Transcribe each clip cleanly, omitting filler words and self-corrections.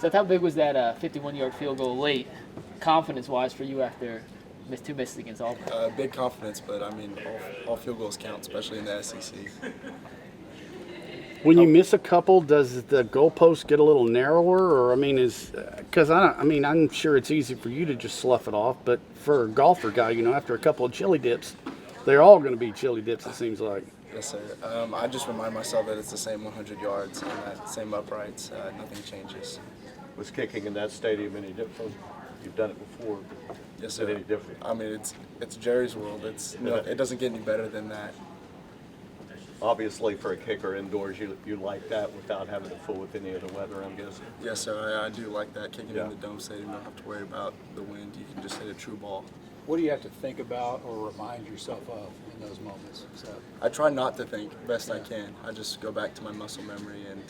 Seth, how big was that 51-yard field goal late, confidence-wise, for you after two misses against Auburn? Big confidence, but I mean, all field goals count, especially in the SEC. When you miss a couple, does the goalpost get a little narrower, or I mean, I'm sure it's easy for you to just slough it off, but for a golfer guy, after a couple of chili dips, they're all going to be chili dips. It seems like. Yes, sir. I just remind myself that it's the same 100 yards and that same uprights. Nothing changes. Was kicking in that stadium any different? You've done it before. Yes, Is sir. it any different? I mean, it's Jerry's world. It doesn't get any better than that. Obviously, for a kicker indoors, you like that without having to fool with any of the weather, I'm guessing. Yes, sir. I do like that. Kicking Yeah. in the dome stadium, you don't have to worry about the wind. You can just hit a true ball. What do you have to think about or remind yourself of in those moments? So, I try not to think best I can. I just go back to my muscle memory and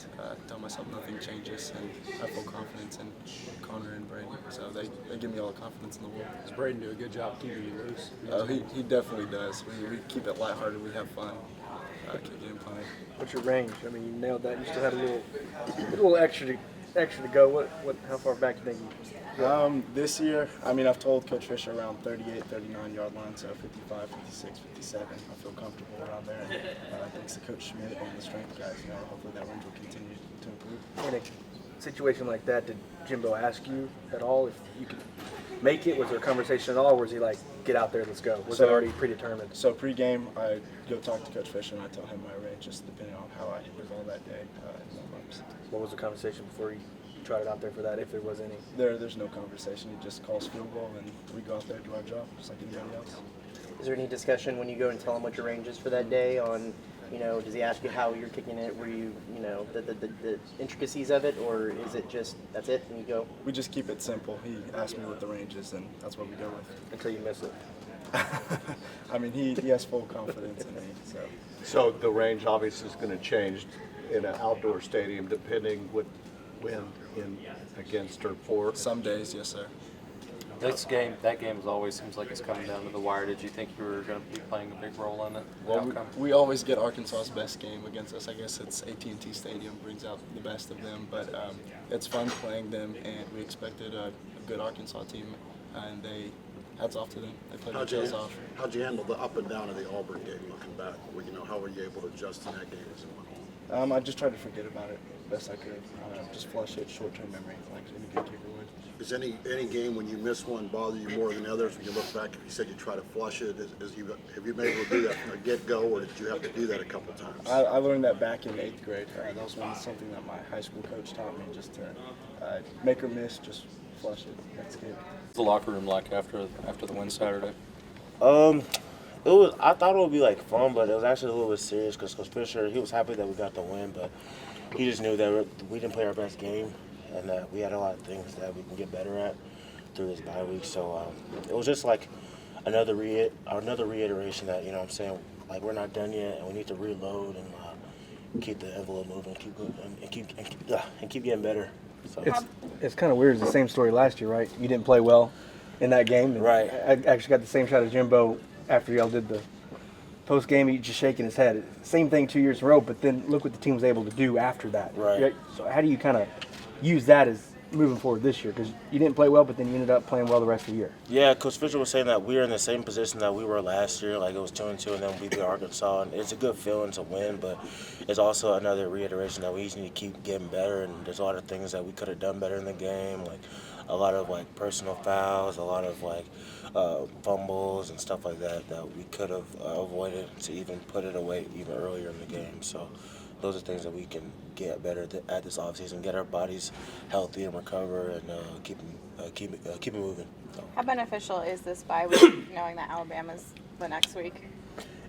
tell myself nothing changes, and I have full confidence in Connor and Brady. So they give me all the confidence in the world. does Braden do a good job keeping you loose? He definitely does. We keep it lighthearted. We have fun. Kicking and playing. What's your range? I mean, you nailed that. You still had a little extra to go. How far back do you think you go? This year, I mean, I've told Coach Fisher around 38, 39 yard line, so 55, 56, 57. I feel comfortable around there. And thanks to Coach Schmidt and the strength guys, hopefully that range will continue to improve. In a situation like that, did Jimbo ask you at all if you could make it? Was there a conversation at all, or was he like, get out there, let's go? Was it already predetermined? So pre-game, I go talk to Coach Fisher and I tell him my range, just depending on how I hit the ball that day. What was the conversation before you tried it out there for that, if there was any? There's no conversation. He just calls field goal and we go out there and do our job, just like anybody else. Is there any discussion when you go and tell him what your range is for that day on, does he ask you how you're kicking it? Were you, the intricacies of it, or is it just, that's it, and you go? We just keep it simple. He asks me what the range is, and that's what we go with. Until you miss it. I mean, he has full confidence in me, so. So the range obviously is going to change in an outdoor stadium depending what wind in against or for. Some days, yes, sir. That game always seems like it's coming down to the wire. Did you think you were going to be playing a big role in it? Well, we always get Arkansas's best game against us. I guess it's AT&T Stadium brings out the best of them, but it's fun playing them, and we expected a good Arkansas team, and hats off to them. They played their tails off. How'd you handle the up and down of the Auburn game looking back? How were you able to adjust in that game as it went on? I just tried to forget about it best I could. Just flush it, short-term memory, like any good kicker would. Is any game when you miss one bother you more than others? When you look back, you said you try to flush it. Have you been able to do that from the get-go, or did you have to do that a couple times? I learned that back in 8th grade. That was something that my high school coach taught me, just to make or miss, just flush it. That's good. What's the locker room like after the win Saturday? I thought it would be fun, but it was actually a little bit serious because Coach Fisher, he was happy that we got the win, but he just knew that we didn't play our best game and that we had a lot of things that we can get better at through this bye week. So it was just another reiteration that, what I'm saying, we're not done yet and we need to reload and keep the envelope moving, and keep getting better. So. It's kind of weird. It's the same story last year, right? You didn't play well in that game. Right. I actually got the same shot as Jimbo after y'all did the post game. He's just shaking his head. Same thing 2 years in a row, but then look what the team was able to do after that. Right. So how do you kind of use that as moving forward this year? Because you didn't play well, but then you ended up playing well the rest of the year. Yeah, Coach Fisher was saying that we were in the same position that we were last year. It was 2-2, and then we beat Arkansas. And it's a good feeling to win, but it's also another reiteration that we just need to keep getting better. And there's a lot of things that we could have done better in the game, a lot of personal fouls, a lot of fumbles and stuff like that we could have avoided to even put it away even earlier in the game. So those are things that we can get better at this offseason, get our bodies healthy and recover, and keep it moving. So. How beneficial is this bye week, knowing that Alabama's the next week?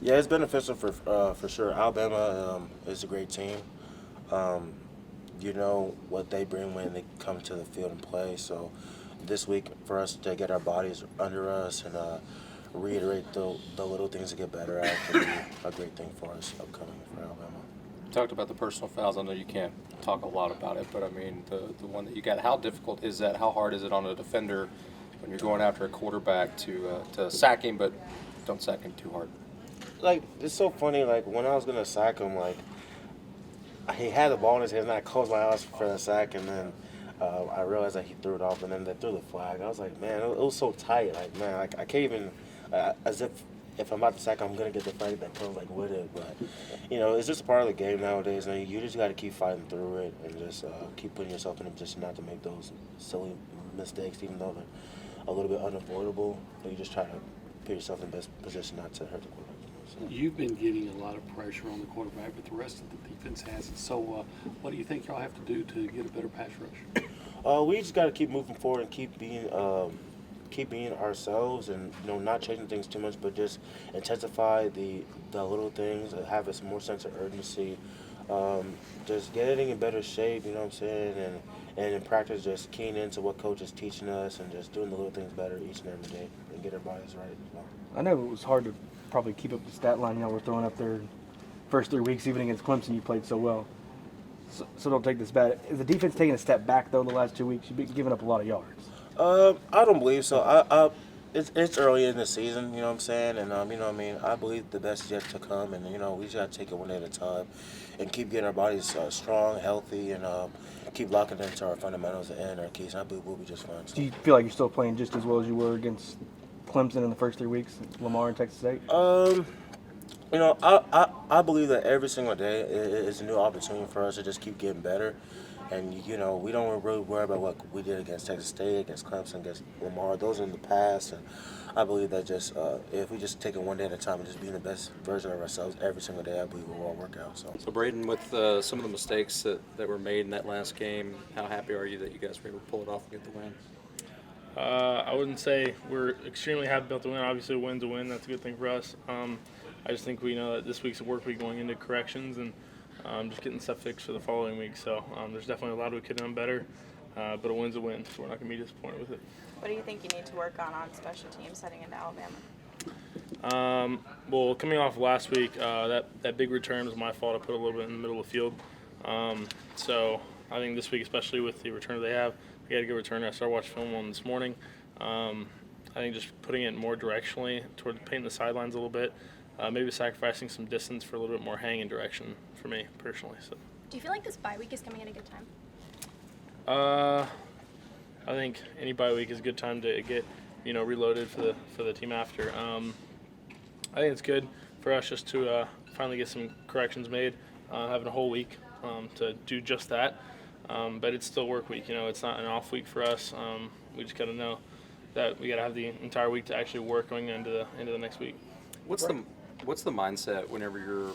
Yeah, it's beneficial for sure. Alabama is a great team. You know what they bring when they come to the field and play. So this week, for us to get our bodies under us and reiterate the little things to get better at can be a great thing for us upcoming for Alabama. You talked about the personal fouls. I know you can't talk a lot about it, but I mean the one that you got. How difficult is that? How hard is it on a defender when you're going after a quarterback to sack him, but don't sack him too hard? It's so funny. When I was gonna sack him, he had the ball in his hands, and I closed my eyes for the sack, and then I realized that he threw it off, and then they threw the flag. I was like, man, it was so tight. Like, man, I can't even, as if I'm about to sack, I'm going to get the flag that comes like with it. But, it's just a part of the game nowadays. And you just got to keep fighting through it and just keep putting yourself in a position not to make those silly mistakes, even though they're a little bit unavoidable. But you just try to put yourself in the best position not to hurt the quarterback. So. You've been getting a lot of pressure on the quarterback, but the rest of the defense hasn't. So what do you think y'all have to do to get a better pass rush? We just got to keep moving forward and keep being ourselves, and not changing things too much, but just intensify the little things, have a more sense of urgency, just getting in better shape. You know what I'm saying, and in practice, just keying into what coach is teaching us, and just doing the little things better each and every day, and get our bodies right. So. I know it was hard to probably keep up the stat line y'all were throwing up there first 3 weeks, even against Clemson. You played so well. So don't take this bad. Is the defense taking a step back, though, the last 2 weeks? You've been giving up a lot of yards. I don't believe so. It's early in the season, you know what I'm saying? And, I believe the best is yet to come. And, we just got to take it one day at a time and keep getting our bodies strong, healthy, and keep locking into our fundamentals and our keys. And I believe we'll be just fine. So. Do you feel like you're still playing just as well as you were against Clemson in the first 3 weeks, Lamar and Texas State? I believe that every single day is a new opportunity for us to just keep getting better. And, we don't really worry about what we did against Texas State, against Clemson, against Lamar. Those are in the past. And I believe that just if we just take it one day at a time and just being the best version of ourselves every single day, I believe it will all work out. So Braden, with some of the mistakes that were made in that last game, how happy are you that you guys were able to pull it off and get the win? I wouldn't say we're extremely happy about the win. Obviously, a win's a win. That's a good thing for us. I just think we know that this week's a work week going into corrections and just getting stuff fixed for the following week. So there's definitely a lot we could have done better, but a win's a win, so we're not going to be disappointed with it. What do you think you need to work on special teams heading into Alabama? Well, coming off last week, that big return was my fault. I put a little bit in the middle of the field. So I think this week, especially with the return they have, we had a good returner. I started watching film on this morning. I think just putting it more directionally toward painting the sidelines a little bit, maybe sacrificing some distance for a little bit more hanging direction for me personally. So. Do you feel like this bye week is coming at a good time? I think any bye week is a good time to get reloaded for the team after. I think it's good for us just to finally get some corrections made, having a whole week to do just that. But it's still work week. It's not an off week for us. We just got to know that we got to have the entire week to actually work going into the next week. What's the mindset whenever you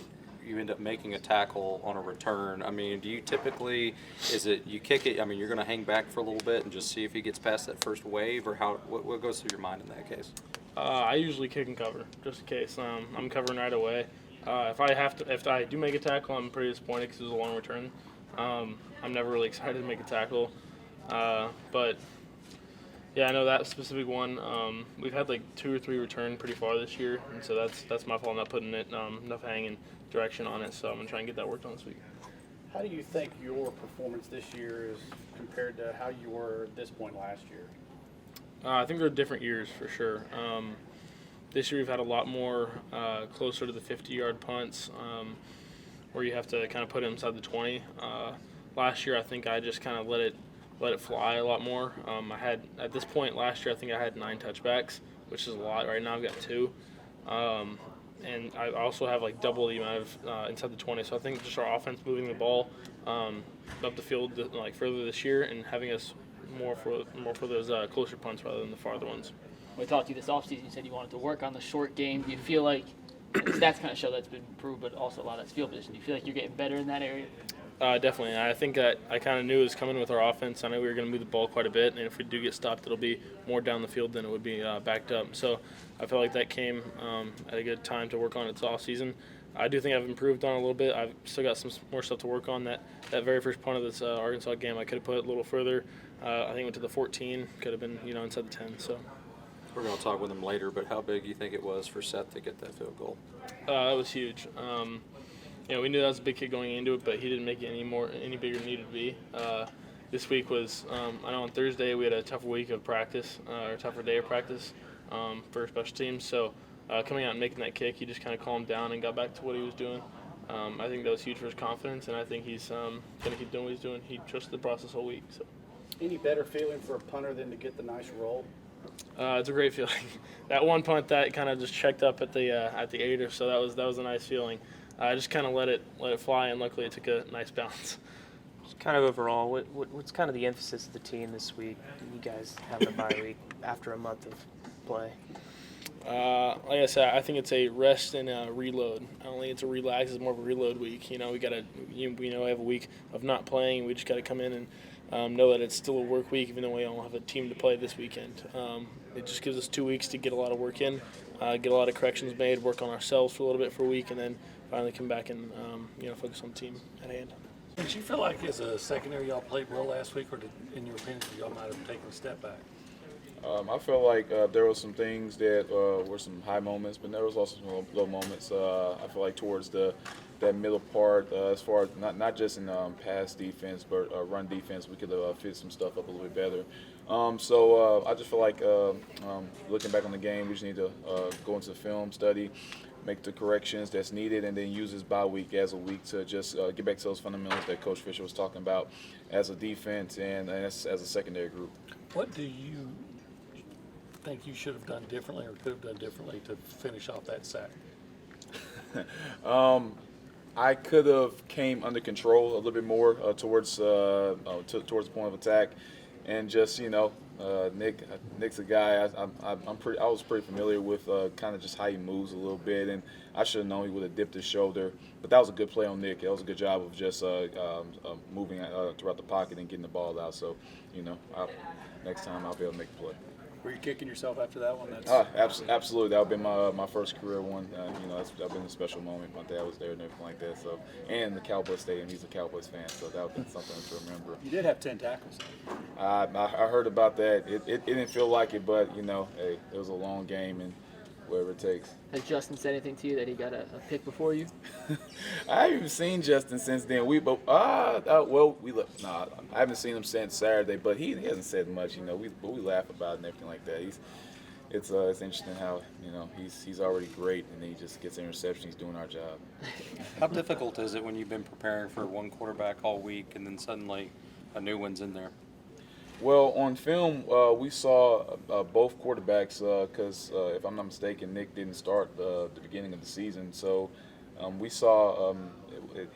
end up making a tackle on a return? I mean, do you typically, is it you kick it? I mean, you're going to hang back for a little bit and just see if he gets past that first wave, or what goes through your mind in that case? I usually kick and cover just in case. I'm covering right away. If I do make a tackle, I'm pretty disappointed because it was a long return. I'm never really excited to make a tackle, but yeah, I know that specific one. We've had like 2 or 3 return pretty far this year, and so that's my fault not putting it enough hanging direction on it. So I'm gonna try and get that worked on this week. How do you think your performance this year is compared to how you were at this point last year? I think they're different years for sure. This year we've had a lot more closer to the 50-yard punts, where you have to kind of put it inside the 20. Last year I think I just kind of let it fly a lot more. I had at this point last year I think I had 9 touchbacks, which is a lot. Right now I've got 2, and I also have like double the amount of inside the 20. So I think just our offense moving the ball up the field like further this year and having us more for those closer punts rather than the farther ones. We talked to you this offseason. You said you wanted to work on the short game. Do you feel like stats kind of show that's been improved, but also a lot of that's field position? Do you feel like you're getting better in that area? Definitely. I think that I kind of knew it was coming with our offense. I knew we were going to move the ball quite a bit, and if we do get stopped, it'll be more down the field than it would be backed up. So I feel like that came at a good time to work on its off season. I do think I've improved on it a little bit. I've still got some more stuff to work on. That very first punt of this Arkansas game, I could have put it a little further. I think it went to the 14. Could have been inside the 10. So we're going to talk with him later, but how big do you think it was for Seth to get that field goal? That was huge. We knew that was a big kid going into it, but he didn't make it any bigger than it needed to be. This week was, I know on Thursday we had a tougher week of practice, or a tougher day of practice for special teams. So coming out and making that kick, he just kind of calmed down and got back to what he was doing. I think that was huge for his confidence, and I think he's going to keep doing what he's doing. He trusted the process all week. So. Any better feeling for a punter than to get the nice roll? It's a great feeling. That one punt that kind of just checked up at the 8 or so. That was a nice feeling. I just kind of let it fly, and luckily it took a nice bounce. Just kind of overall, what's kind of the emphasis of the team this week? You guys have a bye week after a month of play. Like I said, I think it's a rest and a reload. I don't think it's a relax. It's more of a reload week. We have a week of not playing. We just got to come in and know that it's still a work week, even though we don't have a team to play this weekend. It just gives us 2 weeks to get a lot of work in, get a lot of corrections made, work on ourselves for a little bit for a week, and then finally come back and focus on the team at hand. Did you feel like as a secondary y'all played well last week, or in your opinion, y'all might have taken a step back? I felt like there were some things that were some high moments, but there was also some low moments. I feel like towards that middle part, as far as not just in pass defense, but run defense, we could have fit some stuff up a little bit better. So I just feel like looking back on the game, we just need to go into film study, make the corrections that's needed, and then use this bye week as a week to just get back to those fundamentals that Coach Fisher was talking about as a defense and as a secondary group. What do you think you should have done differently or could have done differently to finish off that sack? I could have came under control a little bit more towards the point of attack, and just Nick's a guy I was pretty familiar with kind of just how he moves a little bit, and I should have known he would have dipped his shoulder. But that was a good play on Nick. That was a good job of just moving throughout the pocket and getting the ball out. So next time I'll be able to make the play. Were you kicking yourself after that one? Absolutely. That would have been my first career one. That's been a special moment. My dad was there and everything like that. So, and the Cowboys Stadium. He's a Cowboys fan, so that would have been something to remember. You did have 10 tackles. I heard about that. It didn't feel like it, but hey, it was a long game and whatever it takes. Has Justin said anything to you that he got a pick before you? I haven't even seen Justin since then. I haven't seen him since Saturday, but he hasn't said much. We laugh about it and everything like that. It's interesting how he's already great and then he just gets an interception. He's doing our job. How difficult is it when you've been preparing for one quarterback all week and then suddenly a new one's in there? Well, on film, we saw both quarterbacks because, if I'm not mistaken, Nick didn't start the beginning of the season. So we saw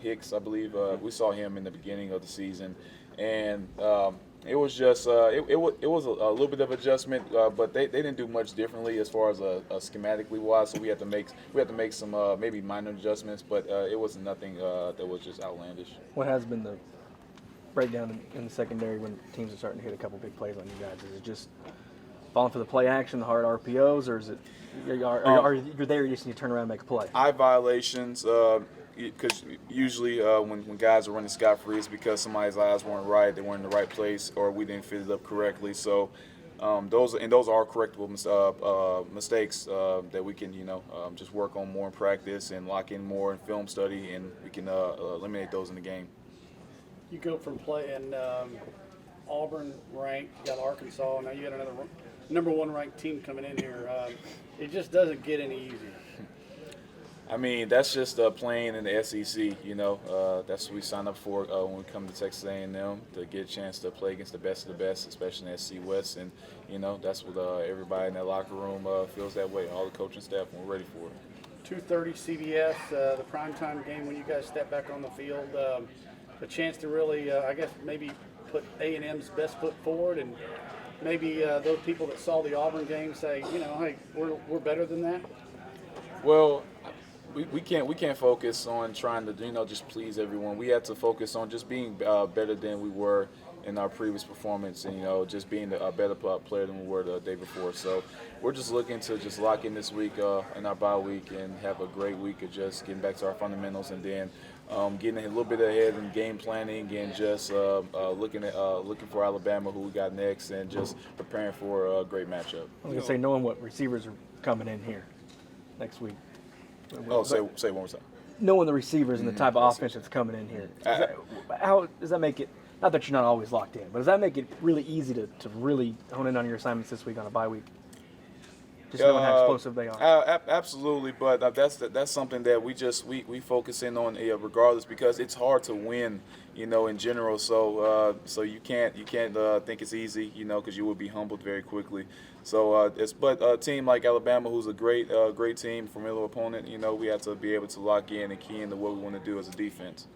Hicks, I believe. We saw him in the beginning of the season, and it was just it was a little bit of adjustment, but they didn't do much differently as far as schematically wise. So we had to make some maybe minor adjustments, but it wasn't nothing that was just outlandish. What has been the breakdown in the secondary when teams are starting to hit a couple big plays on you guys? Is it just falling for the play action, the hard RPOs, or is it are you there, you just need to turn around and make a play? Eye violations, because usually when guys are running scot-free, it's because somebody's eyes weren't right, they weren't in the right place, or we didn't fit it up correctly. So those are correctable mistakes that we can just work on more in practice and lock in more in film study, and we can eliminate those in the game. You go from playing Auburn ranked, you got Arkansas, now you got another number one ranked team coming in here. It just doesn't get any easier. I mean, that's just playing in the SEC. That's what we signed up for when we come to Texas A&M, to get a chance to play against the best of the best, especially in the SEC West. And that's what everybody in that locker room feels that way. All the coaching staff, and we're ready for it. 2:30 CBS, the primetime game when you guys step back on the field. A chance to really, I guess, maybe put A&M's best foot forward, and maybe those people that saw the Auburn game say, hey, we're better than that. Well, we can't focus on trying to just please everyone. We have to focus on just being better than we were in our previous performance, and just being a better player than we were the day before. So we're just looking to just lock in this week in our bye week and have a great week of just getting back to our fundamentals, and then getting a little bit ahead in game planning and just looking for Alabama, who we got next, and just preparing for a great matchup. I was gonna say, knowing what receivers are coming in here next week. Say one more time. Knowing the receivers and the type of offense that's coming in here, how does that make it? Not that you're not always locked in, but does that make it really easy to really hone in on your assignments this week on a bye week? Just knowing how explosive they are. Absolutely, but that's something that we focus in on regardless, because it's hard to win, in general. So you can't think it's easy, because you will be humbled very quickly. So but a team like Alabama, who's a great team, formidable opponent, we have to be able to lock in and key into what we want to do as a defense.